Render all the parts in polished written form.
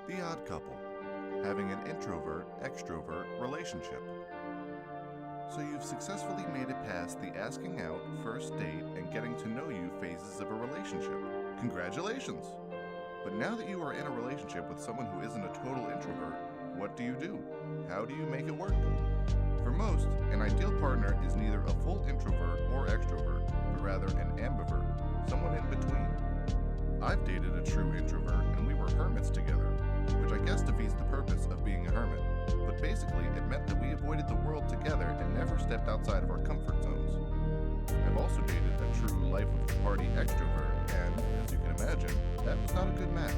The odd couple, having an introvert-extrovert relationship. So you've successfully made it past the asking out, first date, and getting to know you phases of a relationship. Congratulations! But now that you are in a relationship with someone who isn't a total introvert, what do you do? How do you make it work? For most, an ideal partner is neither a full introvert or extrovert, but rather an ambivert, someone in between. I've dated a true introvert and we were hermits together, which I guess defeats the purpose of being a hermit. But basically, it meant that we avoided the world together and never stepped outside of our comfort zones. I've also dated a true life of the party extrovert, and, as you can imagine, that was not a good match.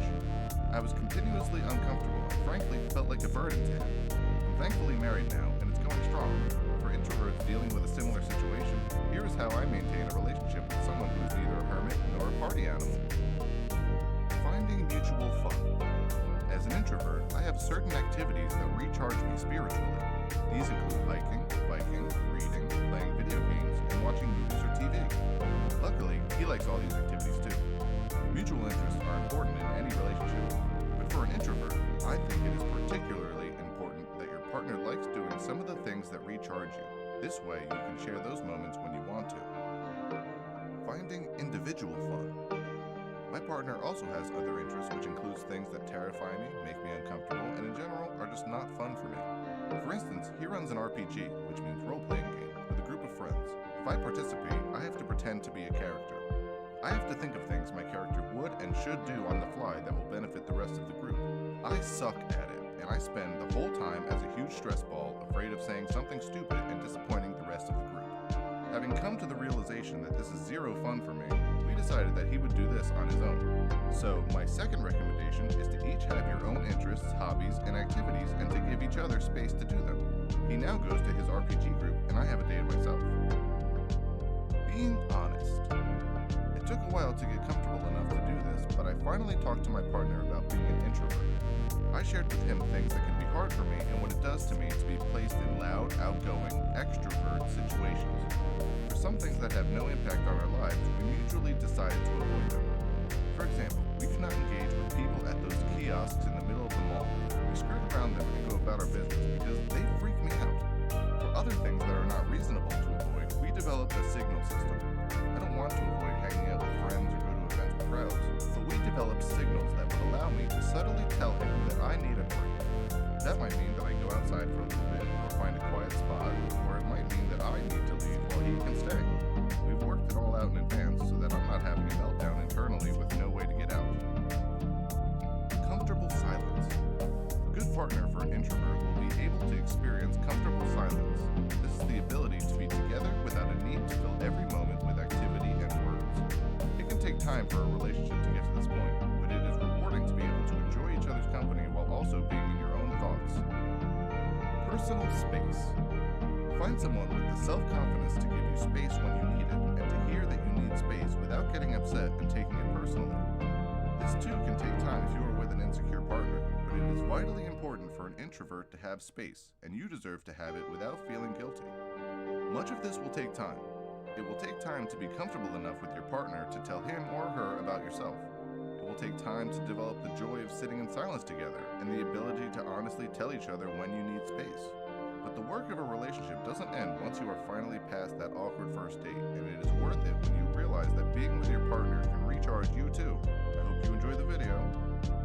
I was continuously uncomfortable and frankly felt like a burden to him. I'm thankfully married now, and it's going strong. For introverts dealing with a similar situation, here is how I maintain a relationship with someone who is neither a hermit nor a party animal. Finding mutual fun. As an introvert, I have certain activities that recharge me spiritually. These include hiking, biking, reading, playing video games, and watching movies or TV. Luckily, he likes all these activities too. Mutual interests are important in any relationship, but for an introvert, I think it is particularly important that your partner likes doing some of the things that recharge you. This way, you can share those moments when you want to. Finding individual fun. My partner also has other interests, which includes things that terrify me, make me uncomfortable, and in general are just not fun for me. For instance, he runs an RPG, which means role-playing game, with a group of friends. If I participate, I have to pretend to be a character. I have to think of things my character would and should do on the fly that will benefit the rest of the group. I suck at it, and I spend the whole time as a huge stress ball, afraid of saying something stupid and disappointing the rest of the group. Having come to the realization that this is zero fun for me, we decided that he would do this on his own. So, my second recommendation is to each have your own interests, hobbies, and activities and to give each other space to do them. He now goes to his RPG group, and I have a day to myself. Being honest. It took a while to get comfortable enough to do this, but I finally talked to my partner about being an introvert. I shared with him things that can be hard for me and what it does to me to be placed in loud, outgoing, extrovert situations. For some things that have no impact on our lives, we mutually decided to avoid them. For example, we do not engage with people at those kiosks in the middle of the mall. We skirt around them and go about our business because they freak me out. For other things that are not reasonable to avoid, we developed a signal system. I don't want to avoid hanging out with friends or go to events with crowds, but we developed signals that would allow me to subtly tell him that I need a break. That might mean that I go outside for a little bit or find a quiet spot, or it might mean that I need to leave while he can stay. We've worked it all out in advance so that I'm not having a meltdown internally with no way to get out. Comfortable silence. A good partner for an introvert will be able to experience comfortable silence. This is the ability to be together without a need to fill every moment with activity and words. It can take time for a relationship to get to this point, but it is rewarding to be able to enjoy each other's company while also being in your own thoughts. Personal space. Find someone with the self-confidence to give you space when you need it, and to hear that you need space without getting upset and taking it personally. This too can take time if you are with an insecure partner, but it is vitally important for an introvert to have space, and you deserve to have it without feeling guilty. Much of this will take time. It will take time to be comfortable enough with your partner to tell him or her about yourself. It will take time to develop the joy of sitting in silence together, and the ability to honestly tell each other when you need space. But the work of a relationship doesn't end once you are finally past that awkward first date, and it is worth it when you realize that being with your partner can recharge you too. I hope you enjoy the video.